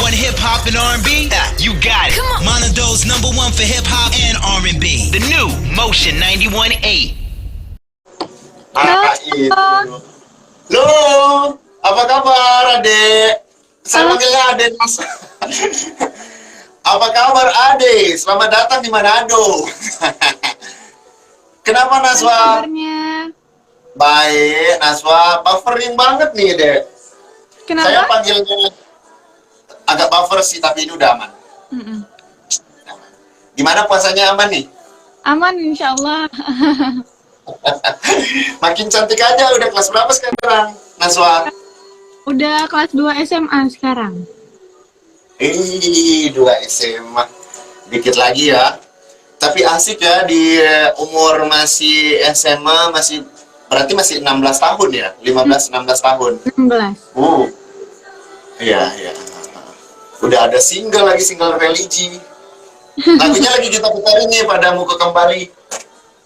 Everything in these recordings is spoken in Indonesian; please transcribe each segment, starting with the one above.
on hip hop and R&B? You got it. Monado's number one for hip hop and R&B. The new Motion 91.8. Itu. Loh, apa kabar adek? Saya manggilnya adek Mas. Apa kabar adek? Selamat datang di Manado. Kenapa Naswa? Kabarnya? Baik, Naswa. Buffering banget nih dek. Kenapa? Saya panggilnya agak buffer sih, tapi ini udah aman. Gimana puasanya, aman nih? Aman insya Allah. Makin cantik aja. Udah kelas berapa sekarang, Naswa? Udah kelas 2 SMA sekarang. 2 SMA. Dikit lagi ya. Tapi asik ya di umur masih SMA, berarti masih 16 tahun ya? 15-16 tahun. 16. Iya. Udah ada single religi. Lagunya lagi kita putar ini, Padamu Ku Kembali.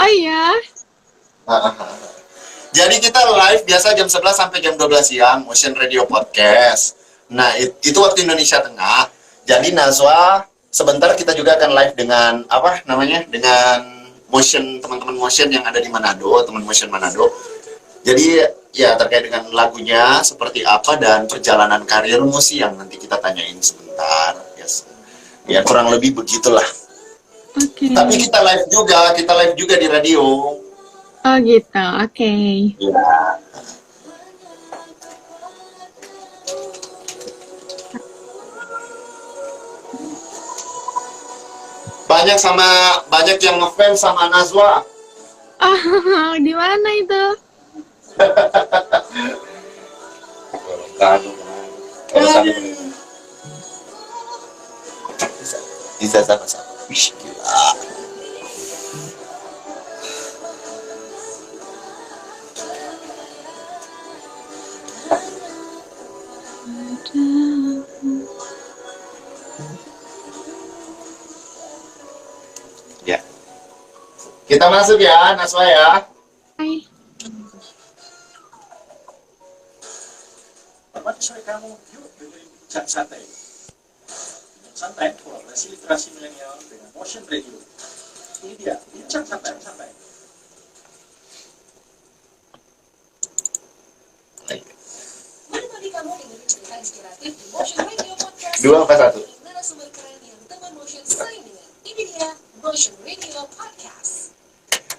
Oh iya? Jadi kita live biasa jam 11 sampai jam 12 siang, Motion Radio Podcast. Nah, itu waktu Indonesia Tengah. Jadi Nazwa, sebentar kita juga akan live dengan dengan Motion, teman-teman Motion yang ada di Manado, teman Motion Manado. Jadi ya terkait dengan lagunya seperti apa dan perjalanan karirmu sih yang nanti kita tanyain sebentar. Yes. Ya kurang lebih begitulah. Oke. Tapi kita live juga di radio. Oh gitu, oke. Ya. Banyak yang ngefans sama Nazwa. Oh, di mana itu? Bisa sama-sama. Wih, gila. Ya. Kita masuk ya, Naswa ya. Hai. Selamat sore kamu, yuk dengerin bincang santai. Bincang santai, kolaborasi literasi milenial dengan Motion Radio. Ini dia, bincang santai. Menemani kamu dengerin cerita inspiratif di Motion Radio Podcast. 2 apa 1? Narasumber keren yang teman Motion sering dengar. Ini dia Motion Radio Podcast.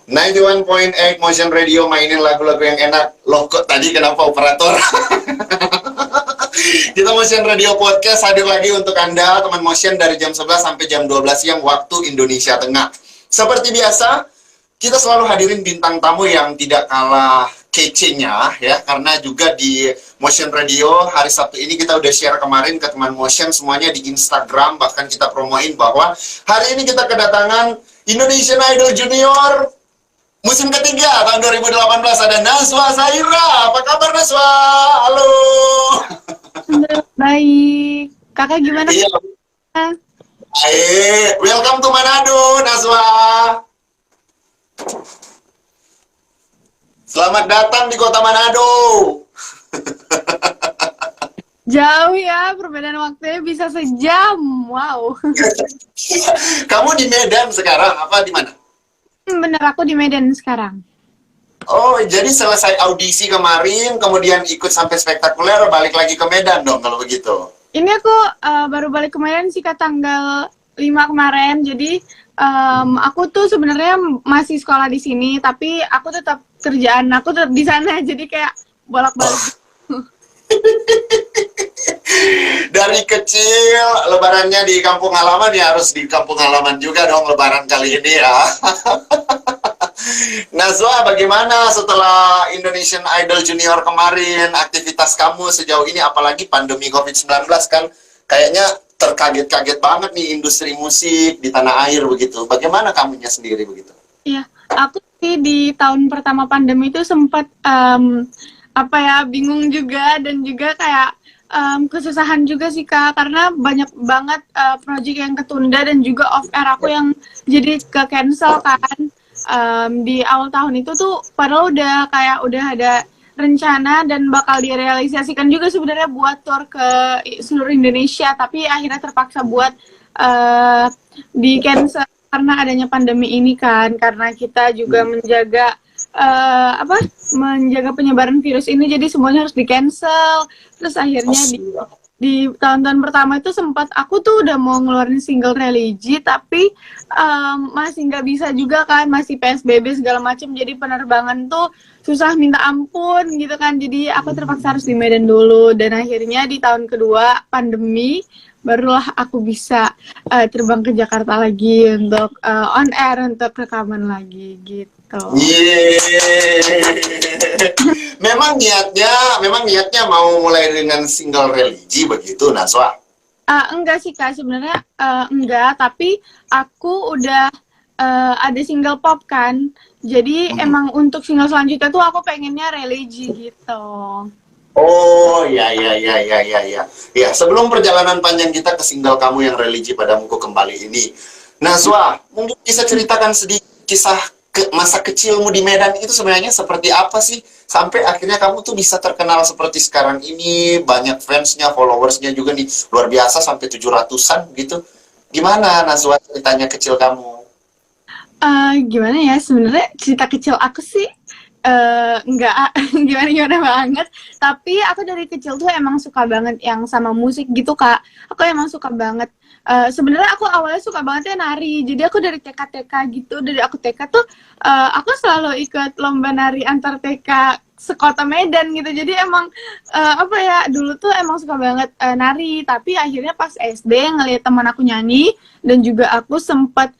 91.8 Motion Radio, mainin lagu-lagu yang enak. Loh kok tadi kenapa operator? Kita Motion Radio Podcast hadir lagi untuk Anda, teman Motion, dari jam 11 sampai jam 12 siang waktu Indonesia Tengah. Seperti biasa, kita selalu hadirin bintang tamu yang tidak kalah kece-nya ya, karena juga di Motion Radio hari Sabtu ini kita udah share kemarin ke teman Motion semuanya di Instagram, bahkan kita promoin bahwa hari ini kita kedatangan Indonesian Idol Junior musim ketiga tahun 2018. Ada Naswa Saira. Apa kabar Naswa? Halo. Baik. Kakak gimana? Iya. Welcome to Manado, Naswa. Selamat datang di kota Manado. Jauh ya, perbedaan waktunya bisa sejam. Wow. Kamu di Medan sekarang, apa di mana? Bener, aku di Medan sekarang. Oh, jadi selesai audisi kemarin, kemudian ikut sampai spektakuler, balik lagi ke Medan dong kalau begitu. Ini aku baru balik ke Medan sih ke tanggal 5 kemarin. Jadi aku tuh sebenarnya masih sekolah di sini, tapi aku tetap kerjaan aku tetap di sana. Jadi kayak bolak-balik. Dari kecil lebarannya di kampung halaman, ya harus di kampung halaman juga dong lebaran kali ini ya. Nazwa, bagaimana setelah Indonesian Idol Junior kemarin, aktivitas kamu sejauh ini, apalagi pandemi COVID-19 kan kayaknya terkaget-kaget banget nih industri musik di tanah air begitu. Bagaimana kamunya sendiri begitu? Iya, aku sih di tahun pertama pandemi itu sempat bingung juga, dan juga kayak kesusahan juga sih Kak, karena banyak banget project yang ketunda dan juga off air aku yang jadi ke cancel kan. Di awal tahun itu tuh padahal udah ada rencana dan bakal direalisasikan juga sebenarnya buat tour ke seluruh Indonesia, tapi akhirnya terpaksa buat di cancel karena adanya pandemi ini kan, karena kita juga menjaga menjaga penyebaran virus ini, jadi semuanya harus di cancel. Terus akhirnya di tahun-tahun pertama itu sempat aku tuh udah mau ngeluarin single religi, tapi masih nggak bisa juga kan, masih PSBB segala macam, jadi penerbangan tuh susah minta ampun gitu kan, jadi aku terpaksa harus di Medan dulu, dan akhirnya di tahun kedua pandemi barulah aku bisa terbang ke Jakarta lagi untuk on air, untuk rekaman lagi gitu. Memang niatnya mau mulai dengan single religi begitu, Naswa? Enggak sih Kak, sebenarnya enggak, tapi aku udah ada single pop kan, jadi emang untuk single selanjutnya tuh aku pengennya religi gitu. Oh, ya. Ya, sebelum perjalanan panjang kita ke single kamu yang religi padamuku kembali ini, Naswa, mungkin bisa ceritakan sedikit kisah masa kecilmu di Medan itu sebenarnya seperti apa sih? Sampai akhirnya kamu tuh bisa terkenal seperti sekarang ini, banyak fansnya, followersnya juga nih, luar biasa sampai 700-an gitu. Gimana Naswa ceritanya kecil kamu? Gimana ya, sebenarnya cerita kecil aku sih enggak gimana banget, tapi aku dari kecil tuh emang suka banget yang sama musik gitu Kak. Aku emang suka banget, sebenarnya aku awalnya suka banget ya nari, jadi aku dari TK gitu, dari aku TK tuh aku selalu ikut lomba nari antar TK sekota Medan gitu, jadi emang dulu tuh emang suka banget nari, tapi akhirnya pas SD ngeliat teman aku nyanyi, dan juga aku sempat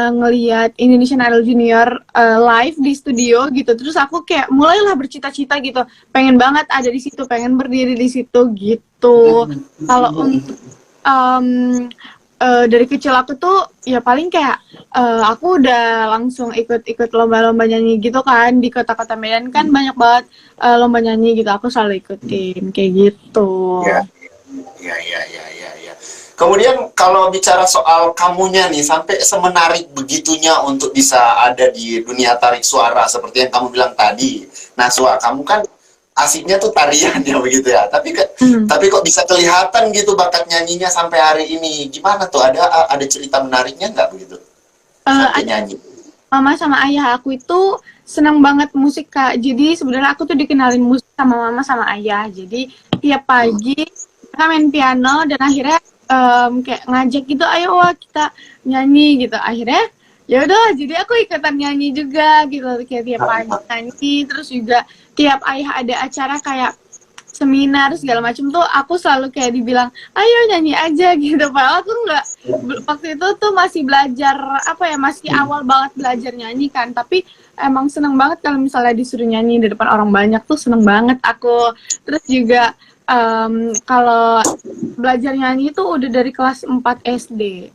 ngelihat Indonesian Idol Junior live di studio gitu, terus aku kayak mulailah bercita-cita gitu, pengen banget ada di situ, pengen berdiri di situ gitu. Kalau untuk dari kecil aku tuh ya paling kayak aku udah langsung ikut lomba-lomba nyanyi gitu kan, di kota-kota Medan kan banyak banget lomba nyanyi gitu, aku selalu ikutin kayak gitu. Ya. Kemudian kalau bicara soal kamunya nih, sampai semenarik begitunya untuk bisa ada di dunia tarik suara seperti yang kamu bilang tadi. Nah, kamu kan asiknya tuh tarian ya begitu ya. Tapi kok bisa kelihatan gitu bakat nyanyinya sampai hari ini. Gimana tuh? Ada cerita menariknya nggak begitu? Sampai nyanyi. Mama sama ayah aku itu senang banget musik Kak. Jadi sebenarnya aku tuh dikenalin musik sama mama sama ayah. Jadi tiap pagi mereka main piano, dan akhirnya kayak ngajak gitu, ayo wah kita nyanyi gitu. Akhirnya ya udah, jadi aku ikutan nyanyi juga gitu, kayak tiap pagi nyanyi. Terus juga tiap ayah ada acara kayak seminar segala macam tuh aku selalu kayak dibilang ayo nyanyi aja gitu, padahal aku nggak, waktu itu tuh masih belajar masih awal banget belajar nyanyi kan, tapi emang seneng banget kalau misalnya disuruh nyanyi di depan orang banyak tuh seneng banget aku. Terus juga kalau belajar nyanyi itu udah dari kelas 4 SD.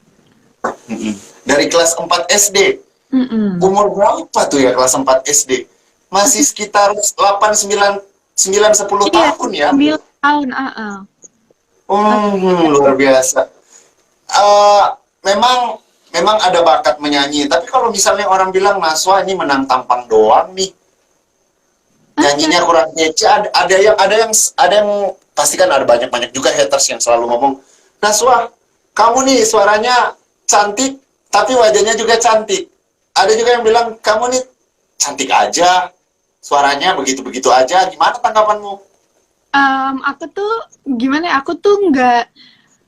Dari kelas 4 SD? Umur berapa tuh ya kelas 4 SD? Masih sekitar 8, 9, 10 tahun ya? 9 tahun, luar biasa. Memang ada bakat menyanyi, tapi kalau misalnya orang bilang Naswa ini menang tampang doang nih, nyanyinya kurang kece, ada yang pasti kan ada banyak juga haters yang selalu ngomong, Naswa, kamu nih suaranya cantik, tapi wajahnya juga cantik. Ada juga yang bilang, kamu nih cantik aja, suaranya begitu-begitu aja. Gimana tanggapanmu? Aku tuh gimana ya, aku tuh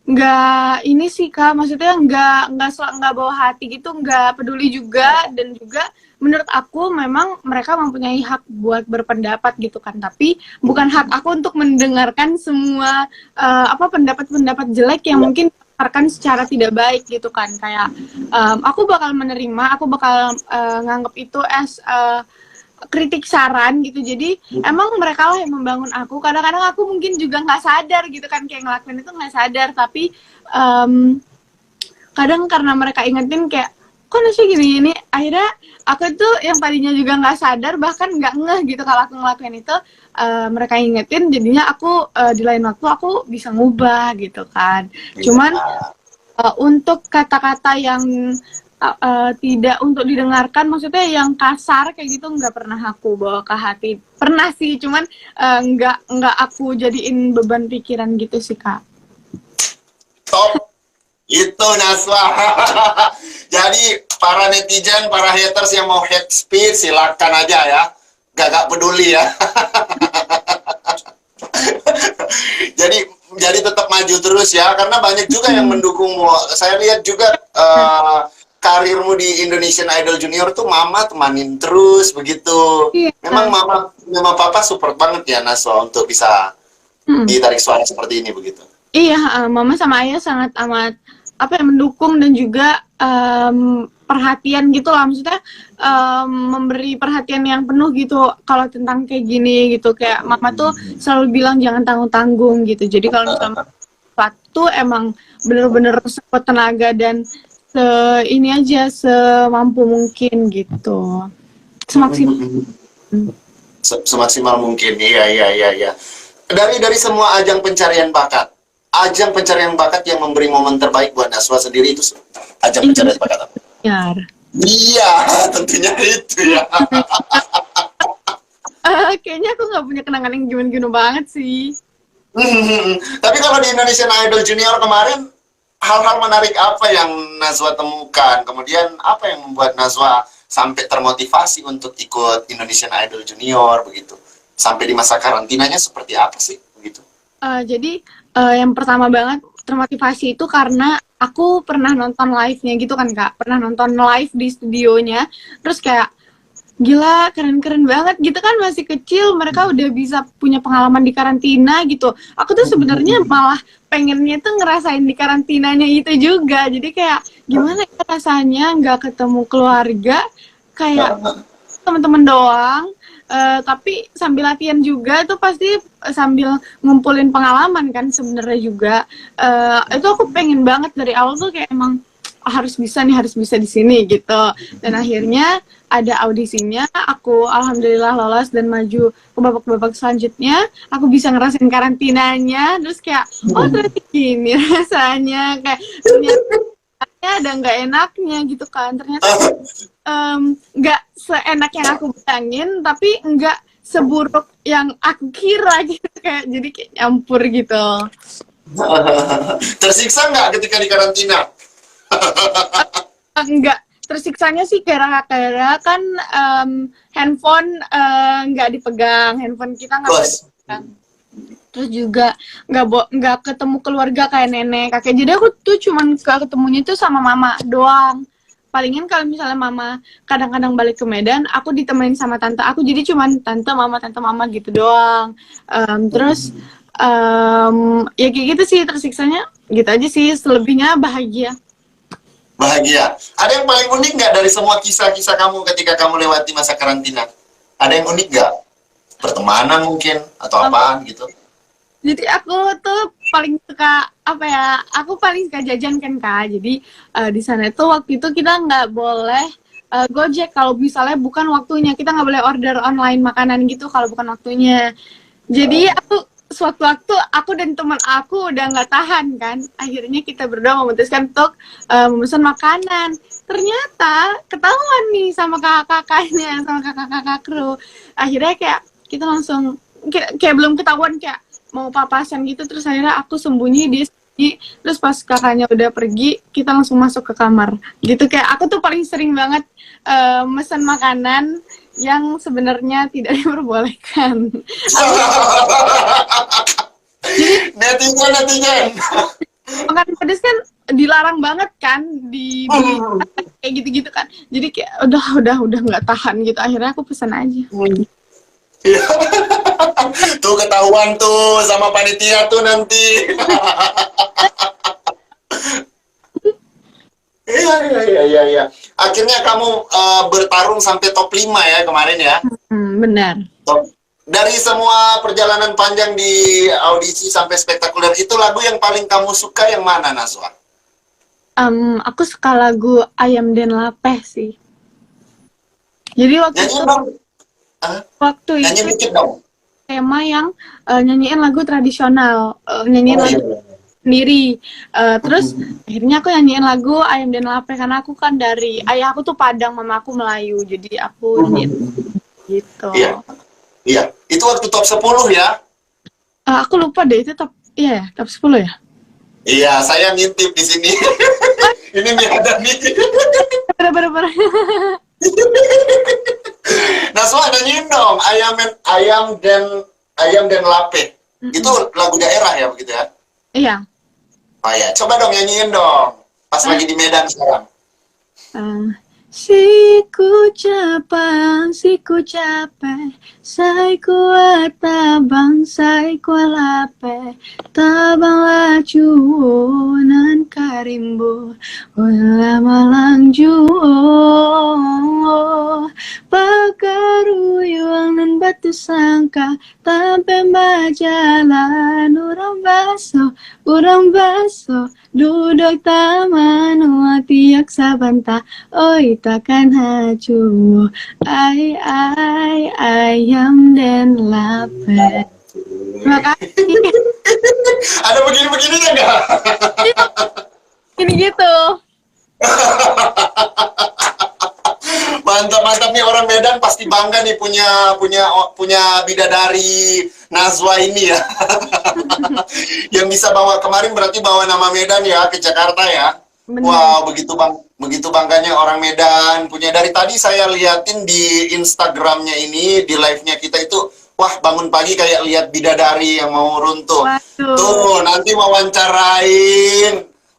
nggak ini sih Kak, maksudnya nggak bawa hati gitu, nggak peduli juga, dan juga menurut aku memang mereka mempunyai hak buat berpendapat gitu kan, tapi bukan hak aku untuk mendengarkan semua pendapat-pendapat jelek yang mungkin dikeluarkan secara tidak baik gitu kan. Kayak aku bakal menerima, aku bakal nganggap itu as kritik saran gitu. Jadi emang mereka lah yang membangun aku. Kadang-kadang aku mungkin juga nggak sadar gitu kan, kayak ngelakuin itu nggak sadar, tapi kadang karena mereka ingetin kayak kok Nasya gini-gini, akhirnya aku tuh yang tadinya juga nggak sadar, bahkan nggak ngeh gitu kalau aku ngelakuin itu, mereka ingetin, jadinya aku di lain waktu aku bisa ngubah gitu kan. Cuman untuk kata-kata yang tidak untuk didengarkan, maksudnya yang kasar kayak gitu nggak pernah aku bawa ke hati. Pernah sih, cuman nggak aku jadiin beban pikiran gitu sih, Kak. Top. Itu Naswa. Jadi para netizen, para haters yang mau hate speech silakan aja ya. Gak peduli ya. jadi tetap maju terus ya, karena banyak juga yang mendukungmu. Saya lihat juga karirmu di Indonesian Idol Junior tuh mama temanin terus begitu. Iya. Memang papa support banget ya Naswa untuk bisa ditarik suara seperti ini begitu. Iya, mama sama ayah sangat amat mendukung dan juga perhatian gitu lah, maksudnya memberi perhatian yang penuh gitu kalau tentang kayak gini gitu. Kayak mama tuh selalu bilang jangan tanggung-tanggung gitu. Jadi kalau misalnya waktu emang bener-bener sekuat tenaga dan ini aja semampu mungkin gitu, semaksimal mungkin. Iya. Dari semua ajang pencarian bakat yang memberi momen terbaik buat Naswa sendiri itu ajang pencarian bakat apa? Iya, tentunya itu ya. Kayaknya aku nggak punya kenangan yang gimana-gimana banget sih. Tapi kalau di Indonesian Idol Junior kemarin, hal-hal menarik apa yang Naswa temukan? Kemudian apa yang membuat Naswa sampai termotivasi untuk ikut Indonesian Idol Junior begitu? Sampai di masa karantinanya seperti apa sih begitu? Jadi yang pertama banget termotivasi itu karena aku pernah nonton live-nya gitu kan, Kak. Pernah nonton live di studionya. Terus kayak gila, keren-keren banget gitu kan, masih kecil mereka udah bisa punya pengalaman di karantina gitu. Aku tuh sebenarnya malah pengennya tuh ngerasain di karantinanya itu juga. Jadi kayak gimana ya rasanya nggak ketemu keluarga, kayak teman-teman doang. Tapi sambil latihan juga tuh pasti sambil ngumpulin pengalaman kan sebenarnya juga. Itu aku pengen banget dari awal tuh kayak emang harus bisa di sini gitu. Dan akhirnya ada audisinya, aku alhamdulillah lolos dan maju ke babak-babak selanjutnya. Aku bisa ngerasain karantinanya, terus kayak oh ternyata gini rasanya, kayak ternyata ada nggak enaknya gitu kan. Ternyata nggak seenak yang aku bayangin, tapi nggak seburuk yang aku kira gitu, kayak jadi kayak nyampur gitu. Tersiksa nggak ketika di karantina? Enggak, tersiksanya sih gara-gara kan handphone nggak dipegang, handphone kita nggak boleh dipegang. Terus juga nggak ketemu keluarga kayak nenek, kakek. Jadi aku tuh cuman ketemunya tuh sama mama doang. Palingan kalau misalnya mama kadang-kadang balik ke Medan, aku ditemenin sama tante aku. Jadi cuman tante mama gitu doang. Terus ya kayak gitu sih tersiksanya, gitu aja sih. Selebihnya bahagia. Bahagia. Ada yang paling unik nggak dari semua kisah-kisah kamu ketika kamu lewati masa karantina? Ada yang unik nggak? Pertemanan mungkin atau apaan gitu? Jadi aku tuh paling suka aku paling suka jajan kan, Kak. Jadi di sana itu waktu itu kita nggak boleh Gojek kalau misalnya bukan waktunya. Kita nggak boleh order online makanan gitu kalau bukan waktunya. Jadi sewaktu-waktu aku dan teman aku udah nggak tahan kan. Akhirnya kita berdua memutuskan untuk memesan makanan. Ternyata ketahuan nih sama kakak-kakaknya, sama kakak-kakak kru. Akhirnya kayak kita langsung kayak belum ketahuan, kayak mau papasan gitu. Terus akhirnya aku sembunyi, dia sembunyi. Terus pas kakaknya udah pergi, kita langsung masuk ke kamar gitu. Kayak aku tuh paling sering banget mesen makanan yang sebenarnya tidak diperbolehkan. Netizen. Makanan pedas kan dilarang banget kan dibeli kayak gitu-gitu kan. Jadi kayak udah nggak tahan gitu. Akhirnya aku pesan aja. Tuh ketahuan tuh sama panitia tuh nanti. Iya. Akhirnya kamu bertarung sampai top 5 ya kemarin ya. Benar. Dari semua perjalanan panjang di audisi sampai spektakuler itu, lagu yang paling kamu suka yang mana, Naswa? Aku suka lagu Ayam Den Lapeh sih. Jadi waktu itu tema yang nyanyiin lagu tradisional, sendiri. Terus akhirnya aku nyanyiin lagu Ayam dan Lape karena aku kan dari ayah aku tuh Padang, mama aku Melayu, jadi aku nyanyiin gitu. Iya. Iya, itu waktu top 10 ya. Aku lupa deh itu top, iya ya, top 10 ya. Iya, saya ngintip di sini. Ini Miadani. Bener-bener. Naswa nyanyiin dong, ayam dan lape. Itu lagu daerah ya begitu ya? Iya. Oh ya, coba dong nyanyiin dong. Pas lagi di Medan sekarang. Siku capang, siku capek, sai kuat tabang, sai kuat lape, tabang lacu nan karimbo, wala malang juo, pakaruyuang nan batu sangka, tampe majalan, urang baso, duduk taman, tiak sabanta, oi takkan hacu, ayam dan lape. Terima kasih. Ada begini-begininya nggak? Ini gitu. Mantap nih, orang Medan pasti bangga nih punya bidadari Nazwa ini ya. Yang bisa bawa kemarin berarti bawa nama Medan ya ke Jakarta ya. Bener. Wow, begitu bangganya orang Medan punya. Dari tadi saya liatin di Instagramnya ini, di live-nya kita itu, wah bangun pagi kayak lihat bidadari yang mau runtuh. Waduh. Tuh, nanti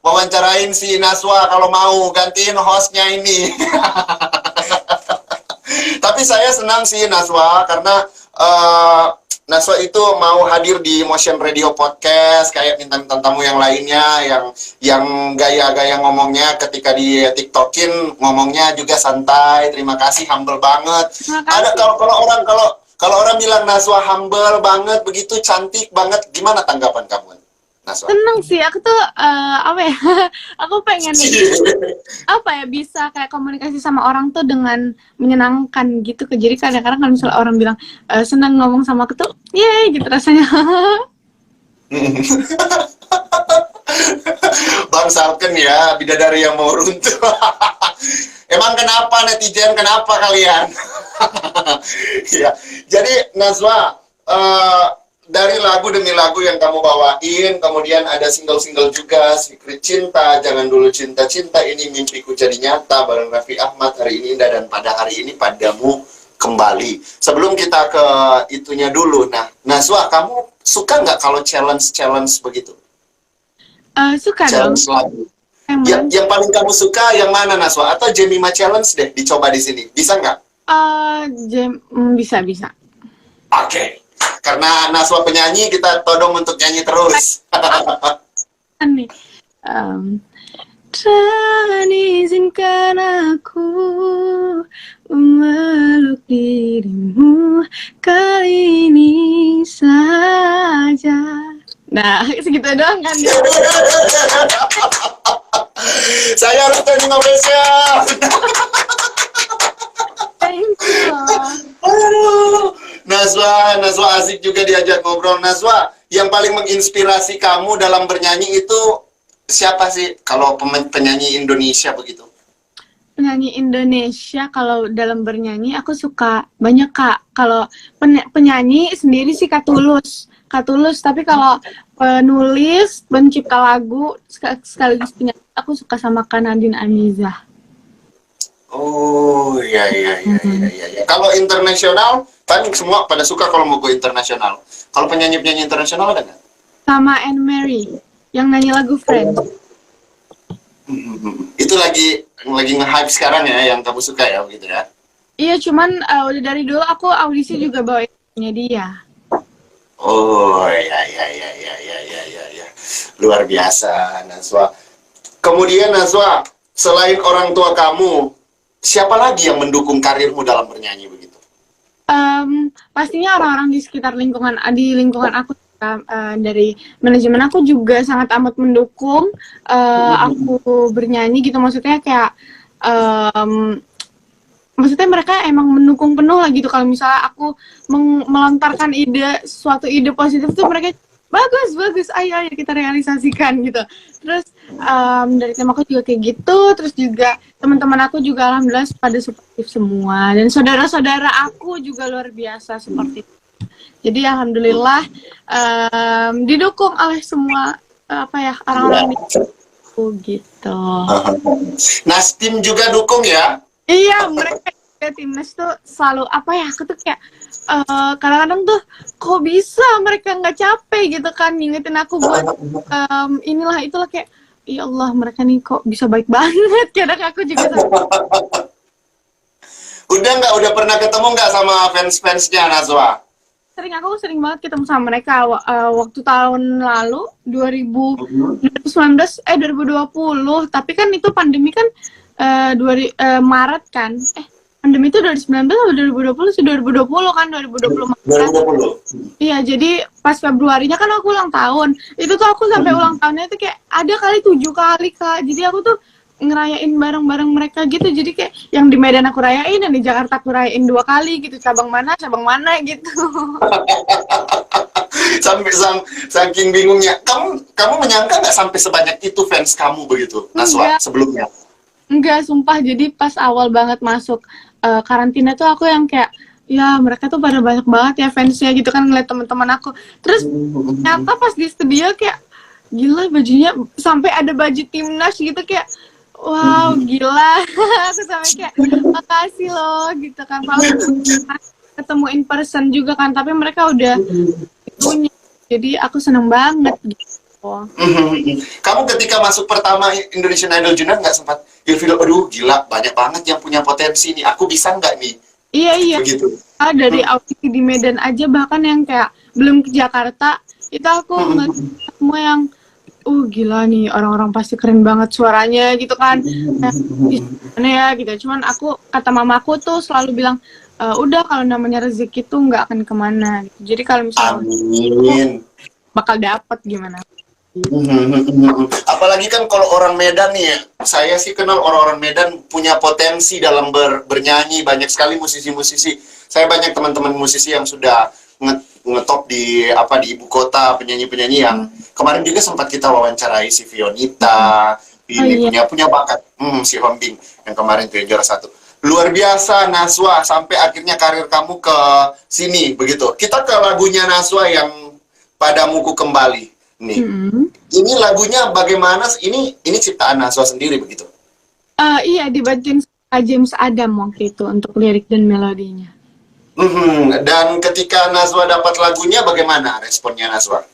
wawancarain si Naswa kalau mau gantiin hostnya ini. Tapi saya senang sih Naswa karena Naswa itu mau hadir di Motion Radio Podcast kayak bintang tamu yang lainnya yang gaya-gaya ngomongnya ketika di TikTokin ngomongnya juga santai. Terima kasih, humble banget. Ada kalau orang bilang Naswa humble banget, begitu cantik banget, gimana tanggapan kamu, Naswa? Seneng sih, aku tuh apa ya? Aku pengen apa ya, bisa kayak komunikasi sama orang tuh dengan menyenangkan gitu. Jadi kadang-kadang kalau misalnya orang bilang senang ngomong sama aku tuh, yeay gitu rasanya. Bang Salken ya, bidadari yang mau runtuh. Emang kenapa netizen, kenapa kalian? Ya, jadi Nazwa, dari lagu demi lagu yang kamu bawain, kemudian ada single-single juga, Secret Cinta, Jangan Dulu Cinta-Cinta, Ini Mimpiku Jadi Nyata, bareng Raffi Ahmad, Hari Ini Indah, dan Pada Hari Ini Padamu Kembali. Sebelum kita ke itunya dulu, nah, Nazwa, kamu suka nggak kalau challenge begitu? Suka Challenge dong. lagu. Yang paling kamu suka yang mana, Naswa? Atau Jemima Challenge deh, dicoba di sini. Bisa nggak? Bisa. Oke. Karena Naswa penyanyi, kita todong untuk nyanyi terus. Nih. Dan izinkan aku memeluk dirimu kali ini saja. Nah, segitu doang kan. Saya harus terima spesial. Thank you. Aduh. Nazwa asik juga diajak ngobrol. Nazwa, yang paling menginspirasi kamu dalam bernyanyi itu siapa sih? Kalau penyanyi Indonesia begitu. Penyanyi Indonesia kalau dalam bernyanyi aku suka banyak, Kak. Kalau penyanyi sendiri sih Kak Tulus, tapi kalau penulis, pencipta lagu sekaligus penyanyi aku suka sama Kak Nadine Amizah. Oh, iya. Kalau internasional, kan semua pada suka kalau mau go internasional. Kalau penyanyi internasional ada nggak? Sama Anne Mary yang nyanyi lagu Friends. Itu lagi nge-hype sekarang ya, yang kamu suka ya, begitu ya? Iya, cuman udah dari dulu aku audisi juga bawainnya dia. Oh, ya. Luar biasa, Nazwa. Kemudian, Nazwa, selain orang tua kamu, siapa lagi yang mendukung karirmu dalam bernyanyi begitu? Pastinya orang-orang di sekitar lingkungan aku. Dari manajemen aku juga sangat amat mendukung aku bernyanyi gitu, maksudnya kayak maksudnya mereka emang mendukung penuh lah gitu. Kalau misalnya aku melontarkan suatu ide positif tuh mereka bagus, ayo kita realisasikan gitu. Terus dari tim aku juga kayak gitu, terus juga teman-teman aku juga alhamdulillah pada suportif semua, dan saudara-saudara aku juga luar biasa seperti itu. Jadi alhamdulillah didukung oleh semua orang-orang di aku gitu. Nah, tim juga dukung ya? Iya, mereka juga timnas tuh selalu aku tuh kayak kadang-kadang tuh kok bisa mereka nggak capek gitu kan ngingetin aku buat inilah itulah, kayak ya Allah mereka nih kok bisa baik banget. Kadang aku juga Udah pernah ketemu nggak sama fans-fansnya Nazwa? aku sering banget ketemu sama mereka waktu tahun lalu 2019 2020, tapi kan itu pandemi kan Maret kan. Pandemi itu 2019 atau 2020 sih? 2020 kan, 2020 Maret. 2020. Iya, jadi pas Februarinya kan aku ulang tahun. Itu tuh aku sampai ulang tahunnya tuh kayak ada kali 7 kali, Kak. Jadi aku tuh ngerayain bareng-bareng mereka gitu. Jadi kayak yang di Medan aku rayain, dan di Jakarta aku rayain 2 kali gitu. Cabang mana gitu. Sampai saking bingungnya. Kamu menyangka nggak sampai sebanyak itu fans kamu begitu, Nazwa, sebelumnya? Enggak, sumpah. Jadi pas awal banget masuk karantina tuh aku yang kayak, ya mereka tuh pada banyak banget ya fansnya gitu kan, ngeliat teman-teman aku. Terus ternyata pas di studio kayak gila, bajunya sampai ada baju timnas gitu, kayak wow gila. Aku sampai kayak makasih loh gitu kan. Padahal ketemu in person juga kan, tapi mereka udah punya. Jadi aku seneng banget gitu. Kamu ketika masuk pertama Indonesian Idol Junior nggak sempat feel, aduh gila banyak banget yang punya potensi nih, aku bisa nggak nih? Iya. Begitu. Dari audisi di Medan aja, bahkan yang kayak belum ke Jakarta, itu aku ngeliat semua yang gila nih, orang-orang pasti keren banget suaranya gitu kan. Gimana ya gitu. Cuman kata mamaku tuh selalu bilang, udah kalau namanya rezeki tuh nggak akan kemana gitu. Jadi kalau misalnya Amin. bakal dapet gimana. Apalagi kan kalau orang Medan nih, saya sih kenal orang-orang Medan punya potensi dalam bernyanyi, banyak sekali musisi-musisi. Saya banyak teman-teman musisi yang sudah ngetop di ibu kota, penyanyi-penyanyi yang kemarin juga sempat kita wawancarai, si Fionita, ini punya bakat, si Hombing yang kemarin tuh yang juara 1. Luar biasa Nazwa, sampai akhirnya karir kamu ke sini begitu. Kita ke lagunya Nazwa yang Padamuku Kembali. Nih, ini lagunya bagaimana? Ini ciptaan Nazwa sendiri begitu? Iya, dibantuin Kak James Adam waktu itu untuk lirik dan melodinya. Dan ketika Nazwa dapat lagunya, bagaimana responnya Nazwa?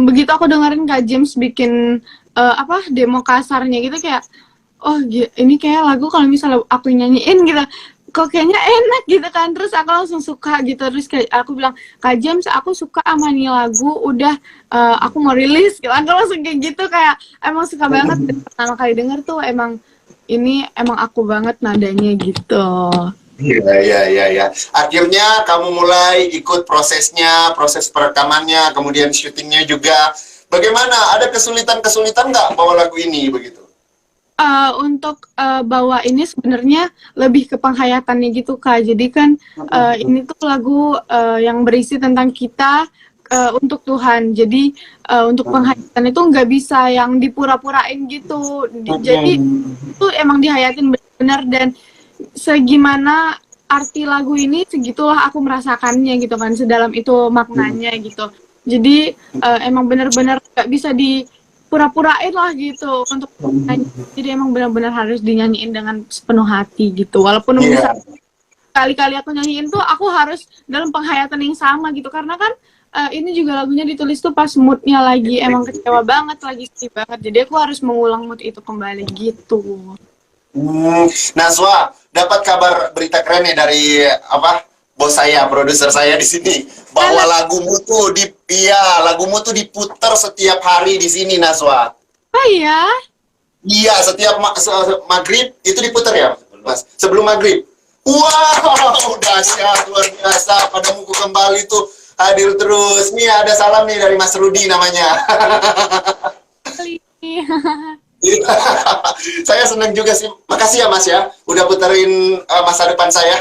Begitu aku dengerin Kak James bikin demo kasarnya gitu, kayak ini kayak lagu kalau misalnya aku nyanyiin gitu, kok kayaknya enak gitu kan. Terus aku langsung suka gitu. Terus kayak aku bilang, Kak James, aku suka sama nih lagu, udah aku mau rilis gitu. Aku langsung kayak gitu, kayak emang suka banget. Pertama kali denger tuh emang aku banget nadanya gitu. Iya. Akhirnya kamu mulai ikut prosesnya, proses perekamannya, kemudian syutingnya juga. Bagaimana? Ada kesulitan-kesulitan nggak bawa lagu ini begitu? Untuk bawa ini sebenarnya lebih ke penghayatannya gitu, Kak. Jadi kan ini tuh lagu yang berisi tentang kita untuk Tuhan. Jadi untuk penghayatan itu nggak bisa yang dipura-purain gitu. Jadi itu emang dihayatin benar, dan segimana arti lagu ini, segitulah aku merasakannya gitu kan. Sedalam itu maknanya gitu. Jadi emang benar-benar nggak bisa pura-purain lah gitu untuk nyanyi. Jadi emang benar-benar harus dinyanyiin dengan sepenuh hati gitu. Walaupun misalnya kali-kali aku nyanyiin tuh aku harus dalam penghayatan yang sama gitu, karena kan ini juga lagunya ditulis tuh pas moodnya lagi emang kecewa banget, lagi sedih banget. Jadi aku harus mengulang mood itu kembali gitu. Nazwa, dapat kabar berita keren ya dari bos saya, produser saya di sini, bahwa lagumu tuh diputar setiap hari di sini, Nazwa. Oh iya? Iya, setiap maghrib itu diputar ya, Mas. Sebelum maghrib. Wow, dahsyat, luar biasa. Padamuku Kembali tuh hadir terus. Nih ada salam nih dari Mas Rudi namanya. Saya senang juga sih. Makasih ya Mas ya, udah puterin masa depan saya.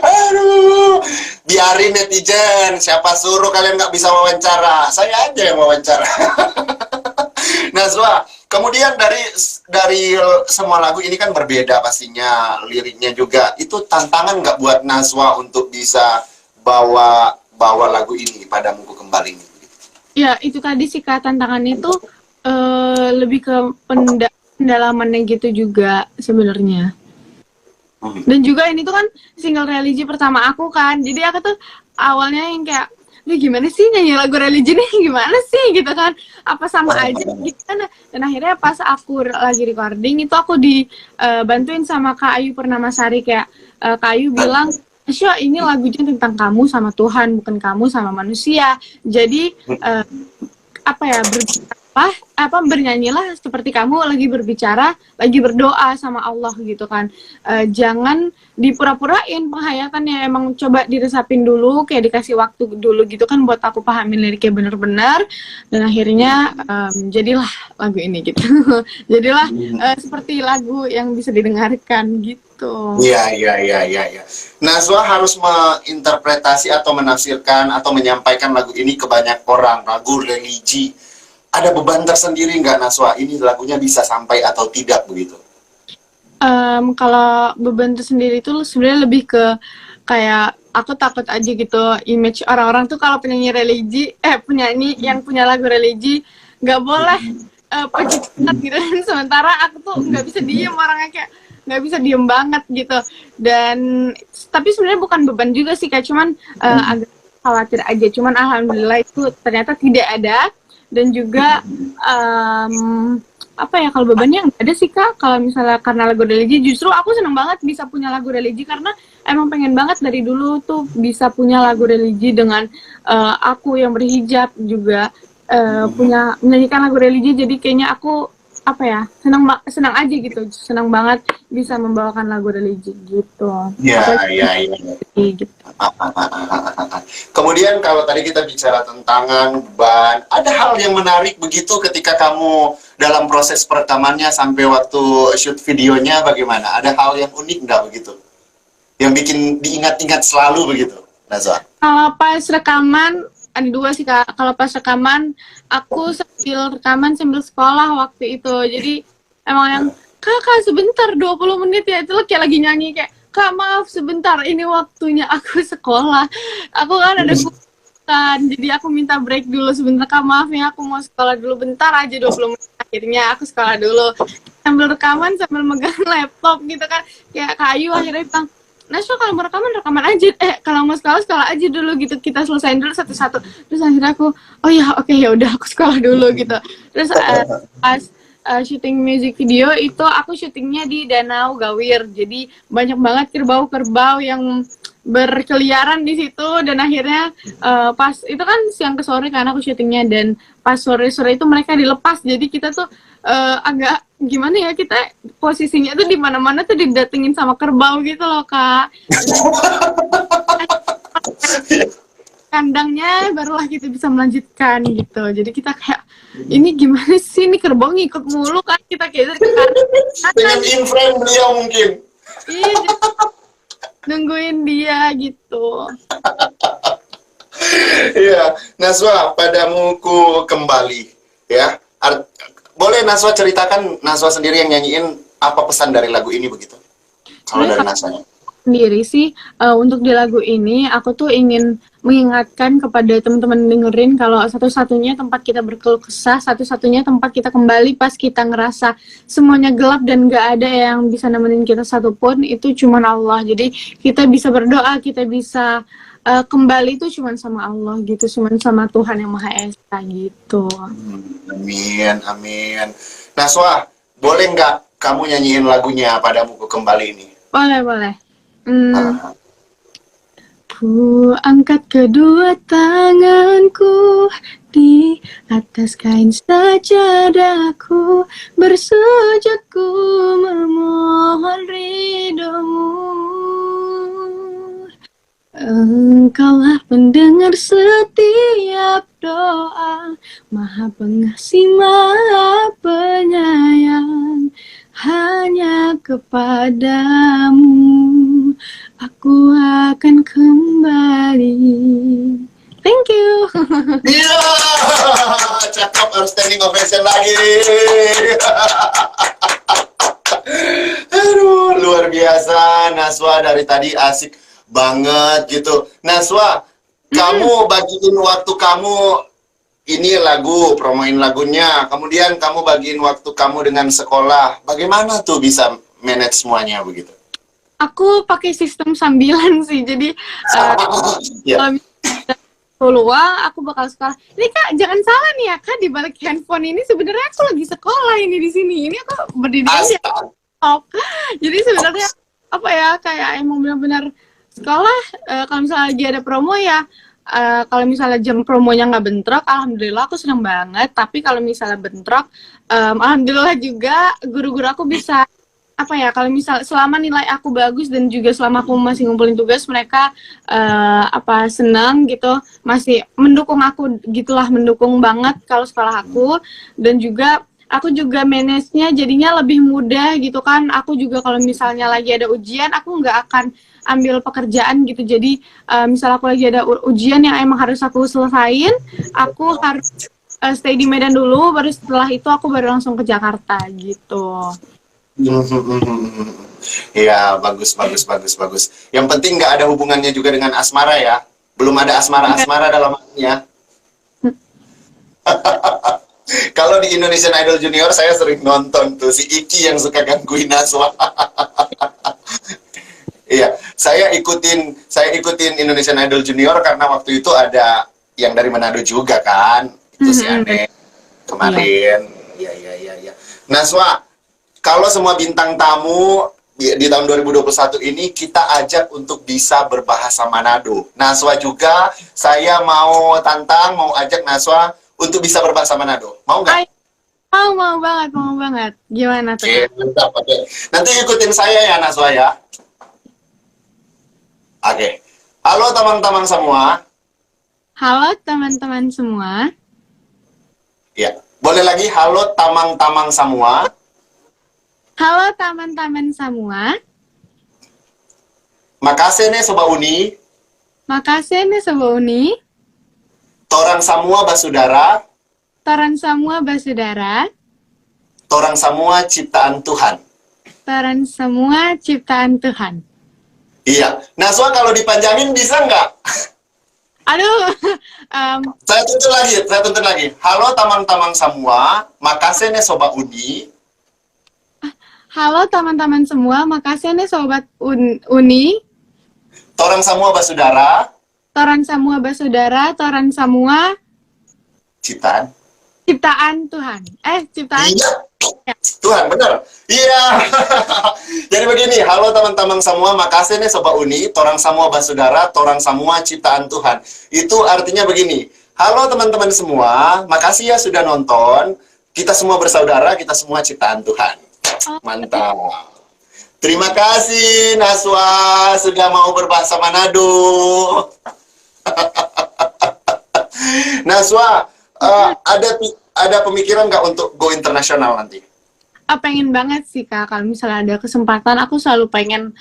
Aduh, biarin netizen, siapa suruh kalian nggak bisa wawancara, saya aja yang wawancara. Najwa, kemudian dari semua lagu ini kan berbeda pastinya, liriknya juga. Itu tantangan nggak buat Najwa untuk bisa bawa lagu ini Padamuku Kembali ini? Ya, itu tadi sih Kak, tantangannya itu lebih ke pendalamannya gitu juga sebenarnya. Dan juga ini tuh kan single religi pertama aku kan, jadi aku tuh awalnya yang kayak, ini gimana sih nyanyi lagu religi nih, gimana sih gitu kan, apa sama aja gitu kan. Dan akhirnya pas aku lagi recording itu aku dibantuin sama Kak Ayu Purnamasari, kayak Kak Ayu bilang, Syah, ini lagunya tentang kamu sama Tuhan, bukan kamu sama manusia. Jadi bernyanyilah seperti kamu lagi berbicara, lagi berdoa sama Allah gitu kan. Jangan dipura-purain penghayatannya, emang coba diresapin dulu, kayak dikasih waktu dulu gitu kan buat aku pahamin liriknya bener-bener. Dan akhirnya jadilah lagu ini gitu. Jadilah seperti lagu yang bisa didengarkan gitu. Iya. Najwa harus menginterpretasi atau menafsirkan atau menyampaikan lagu ini ke banyak orang, lagu religi. Ada beban tersendiri nggak, Najwa? Ini lagunya bisa sampai atau tidak begitu? Kalau beban tersendiri itu sebenarnya lebih ke kayak aku takut aja gitu, image orang-orang tuh kalau penyanyi yang punya lagu religi nggak boleh pejitan gitu. Sementara aku tuh nggak bisa diem, orangnya kayak nggak bisa diem banget gitu. Dan tapi sebenarnya bukan beban juga sih, kayak cuman agak khawatir aja. Cuman alhamdulillah itu ternyata tidak ada. Dan juga kalau bebannya nggak ada sih Kak. Kalau misalnya karena lagu religi, justru aku seneng banget bisa punya lagu religi, karena emang pengen banget dari dulu tuh bisa punya lagu religi dengan aku yang berhijab juga menyanyikan lagu religi. Jadi kayaknya aku senang aja gitu, senang banget bisa membawakan lagu religi gitu. Iya. Gitu. Kemudian kalau tadi kita bicara tentang beban, ada hal yang menarik begitu ketika kamu dalam proses perekamannya sampai waktu shoot videonya, bagaimana? Ada hal yang unik nggak begitu? Yang bikin diingat-ingat selalu begitu, Najwa? Kalau pas rekaman ada dua sih Kak. Kalau pas rekaman aku sambil rekaman sambil sekolah waktu itu. Jadi emang yang Kak sebentar 20 menit ya, itu kayak lagi nyanyi kayak, Kak maaf sebentar, ini waktunya aku sekolah. Aku kan ada kan, jadi aku minta break dulu sebentar, Kak maaf ya aku mau sekolah dulu bentar aja 20 menit. Akhirnya aku sekolah dulu sambil rekaman sambil megang laptop gitu kan. Kayak Kak Ayu akhirnya bilang, Najwa kalau mau rekaman aja, kalau mau sekolah aja dulu gitu, kita selesain dulu satu-satu. Terus akhirnya aku, oh ya oke, ya udah aku sekolah dulu gitu. Terus pas syuting music video itu aku syutingnya di Danau Gawir, jadi banyak banget kerbau-kerbau yang berkeliaran di situ. Dan akhirnya pas itu kan siang ke sore kan aku syutingnya, dan pas sore-sore itu mereka dilepas, jadi kita tuh agak gimana ya, kita posisinya tuh di mana-mana tuh didatengin sama kerbau gitu loh Kak. Kandangnya barulah kita bisa melanjutkan gitu. Jadi kita kayak, ini gimana sih, ini kerbau ngikut mulu kan, kita kayak dengan in frame beliau mungkin. Iya, nungguin dia gitu. Iya, Najwa, Padamuku Kembali ya. Boleh Najwa ceritakan, Najwa sendiri yang nyanyiin, apa pesan dari lagu ini begitu? Kalau dari Najwa sendiri sih, untuk di lagu ini aku tuh ingin mengingatkan kepada teman-teman dengerin kalau satu-satunya tempat kita berkeluh kesah, satu-satunya tempat kita kembali pas kita ngerasa semuanya gelap dan gak ada yang bisa nemenin kita satupun, itu cuman Allah. Jadi kita bisa berdoa, kita bisa kembali itu cuman sama Allah gitu, cuman sama Tuhan yang Maha Esa gitu. Amin. Najwa, boleh nggak kamu nyanyiin lagunya Padamuku Kembali ini? Boleh. Ku angkat kedua tanganku di atas kain sajadahku, bersujud ku memohon ridhomu. Engkaulah pendengar setiap doa, Maha Pengasih, Maha Penyayang. Hanya kepadamu aku akan kembali. kembali. Thank you. Iya, cakep, harus standing ovation lagi. Aduh, luar biasa. Naswa dari tadi asik banget gitu. Naswa, kamu bagiin waktu kamu ini lagu, promoin lagunya. Kemudian kamu bagiin waktu kamu dengan sekolah. Bagaimana tuh bisa manage semuanya begitu? Aku pakai sistem sambilan sih. Jadi Ya. kalau misalnya luang, aku bakal sekolah. Ini Kak, jangan salah nih ya Kak, di balik handphone ini sebenarnya aku lagi sekolah ini di sini. Ini aku berdiri aja. Astaga. Jadi sebenarnya apa ya, kayak emang benar-benar sekolah. Kalau misalnya lagi ada promo ya, kalau misalnya jam promonya nggak bentrok, alhamdulillah aku senang banget. Tapi kalau misalnya bentrok, alhamdulillah juga guru-guru aku bisa apa ya, kalau misal selama nilai aku bagus dan juga selama aku masih ngumpulin tugas, mereka senang gitu, masih mendukung aku gitulah, mendukung banget kalau sekolah aku. Dan juga aku juga manage-nya jadinya lebih mudah gitu kan. Aku juga kalau misalnya lagi ada ujian, aku nggak akan ambil pekerjaan gitu. Jadi misal aku lagi ada ujian yang emang harus aku selesain, aku harus stay di Medan dulu, baru setelah itu aku baru langsung ke Jakarta gitu. Ya, bagus. Yang penting nggak ada hubungannya juga dengan asmara ya. Belum ada asmara dalam hatinya. Kalau di Indonesian Idol Junior saya sering nonton tuh si Iki yang suka gangguin Naswa. Iya, saya ikutin Indonesian Idol Junior karena waktu itu ada yang dari Manado juga kan. Itu si Ane kemarin. Iya. Naswa, kalau semua bintang tamu di tahun 2021 ini kita ajak untuk bisa berbahasa Manado. Naswa juga, saya mau ajak Naswa untuk bisa berbahasa Manado. Mau nggak? Mau banget. Gimana tuh? Oke, mantap. Oke. Nanti ikutin saya ya, Naswa ya. Oke. Halo teman-teman semua. Halo teman-teman semua. Ya, boleh lagi halo tamang-tamang semua. Halo teman-teman semua. Makasih nih Sobat Uni. Makasih nih Sobat Uni. Torang semua basudara. Toran semua basudara. Torang semua ciptaan Tuhan. Toran semua ciptaan Tuhan. Iya. Naswa kalau dipanjangin bisa nggak? Aduh. Saya tuntut lagi. Halo teman-teman semua. Makasih nih Sobat Uni. Halo teman-teman semua, makasih nih Sobat Uni. Torang semua basudara. Toran semua basudara, toran semua Ciptaan. ciptaan Tuhan. Ciptaan. Iya. Tuhan, benar. Iya. Jadi begini, halo teman-teman semua, makasih nih Sobat Uni, torang semua basudara, torang semua ciptaan Tuhan. Itu artinya begini, halo teman-teman semua, makasih ya sudah nonton, kita semua bersaudara, kita semua ciptaan Tuhan. Mantap. Terima kasih Naswa sudah mau berbahasa Manado. Naswa, ada pemikiran nggak untuk go internasional nanti? Pengen banget sih Kak, kalau misalnya ada kesempatan, aku selalu pengen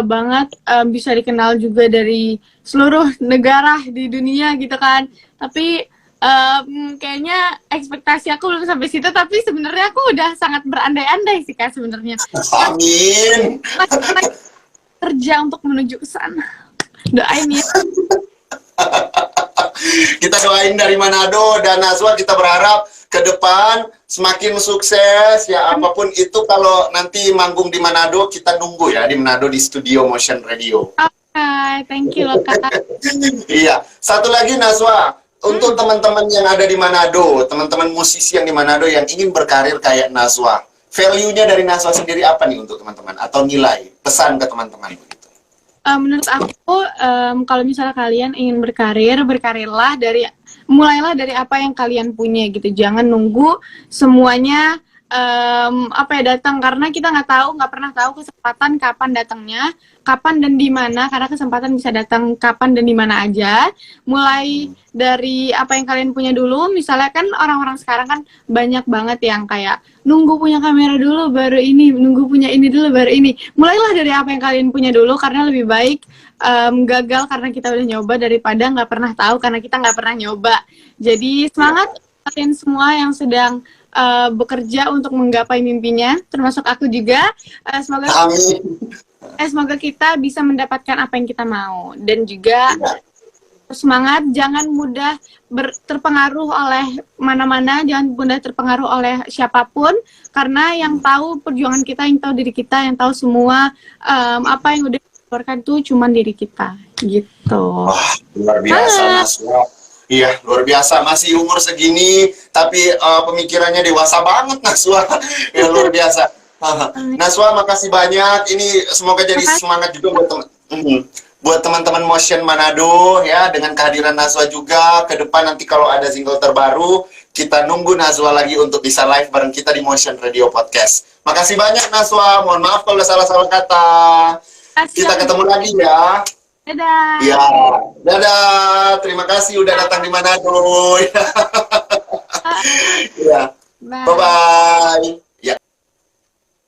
banget bisa dikenal juga dari seluruh negara di dunia gitu kan. Tapi kayaknya ekspektasi aku belum sampai situ, tapi sebenarnya aku udah sangat berandai-andai sih Kak sebenarnya. Amin. Kerja untuk menuju ke sana. Doain ya. Kita doain dari Manado dan Naswa, kita berharap ke depan semakin sukses ya, apapun itu. Kalau nanti manggung di Manado, kita nunggu ya di Manado di studio Motion Radio. Thank you loh Kak. Iya, satu lagi Naswa, untuk teman-teman yang ada di Manado, teman-teman musisi yang di Manado yang ingin berkarir kayak Naswa, value-nya dari Naswa sendiri apa nih untuk teman-teman? Atau nilai, pesan ke teman-teman begitu? Menurut aku, kalau misalnya kalian ingin berkarir, mulailah dari apa yang kalian punya gitu. Jangan nunggu semuanya apa ya, datang, karena kita nggak pernah tahu kesempatan kapan datangnya, kapan dan di mana, karena kesempatan bisa datang kapan dan di mana aja. Mulai dari apa yang kalian punya dulu, misalnya kan orang-orang sekarang kan banyak banget yang kayak nunggu punya kamera dulu baru ini, nunggu punya ini dulu baru ini. Mulailah dari apa yang kalian punya dulu, karena lebih baik gagal karena kita udah nyoba daripada nggak pernah tahu karena kita nggak pernah nyoba. Jadi semangat kalian semua yang sedang bekerja untuk menggapai mimpinya, termasuk aku juga. Semoga Amin. semoga kita bisa mendapatkan apa yang kita mau, dan juga semangat, jangan mudah terpengaruh oleh mana-mana, jangan mudah terpengaruh oleh siapapun, karena yang tahu perjuangan kita, yang tahu diri kita, yang tahu semua apa yang udah dikeluarkan tuh cuman diri kita, gitu. Wah, luar biasa Naswa. Iya, luar biasa. Masih umur segini, tapi pemikirannya dewasa banget, Naswa. Ya, luar biasa. Naswa, makasih banyak. Ini semoga jadi semangat juga buat teman-teman Motion Manado, ya, dengan kehadiran Naswa juga. Ke depan nanti kalau ada single terbaru, kita nunggu Naswa lagi untuk bisa live bareng kita di Motion Radio Podcast. Makasih banyak, Naswa. Mohon maaf kalau salah-salah kata. Kita ketemu lagi ya. Dadah. Ya, dadah. Terima kasih udah datang di Manado. Ya. Bye-bye. Ya.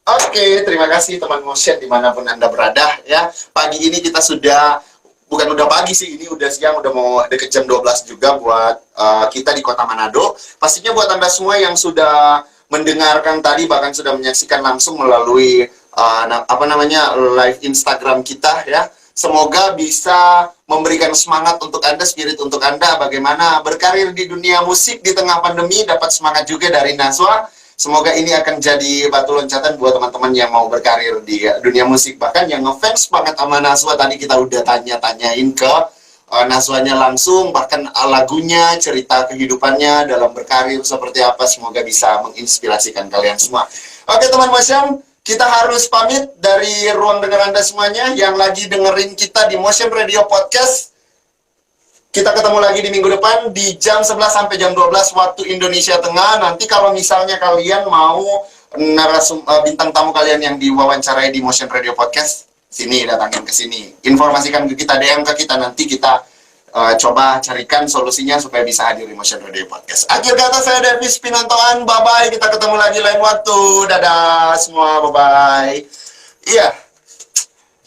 Oke, terima kasih teman Motion dimanapun Anda berada ya. Pagi ini kita bukan udah pagi sih, ini udah siang, udah mau deket jam 12 juga buat kita di Kota Manado. Pastinya buat Anda semua yang sudah mendengarkan tadi, bahkan sudah menyaksikan langsung melalui live Instagram kita ya. Semoga bisa memberikan semangat untuk Anda, spirit untuk Anda, bagaimana berkarir di dunia musik di tengah pandemi, dapat semangat juga dari Naswa. Semoga ini akan jadi batu loncatan buat teman-teman yang mau berkarir di dunia musik. Bahkan yang ngefans banget sama Naswa, tadi kita udah tanya-tanyain ke Naswanya langsung, bahkan lagunya, cerita kehidupannya dalam berkarir seperti apa. Semoga bisa menginspirasikan kalian semua. Oke teman Motion, kita harus pamit dari ruang dengar Anda semuanya yang lagi dengerin kita di Motion Radio Podcast. Kita ketemu lagi di minggu depan di jam 11 sampai jam 12 waktu Indonesia Tengah. Nanti kalau misalnya kalian mau bintang tamu kalian yang diwawancarai di Motion Radio Podcast, sini, datangin ke sini. Informasikan ke kita, DM ke kita, nanti kita coba carikan solusinya supaya bisa hadir di Motion Radio Podcast. Akhir kata, saya Davis Pinontoan, bye-bye. Kita ketemu lagi lain waktu. Dadah semua, bye-bye. Iya.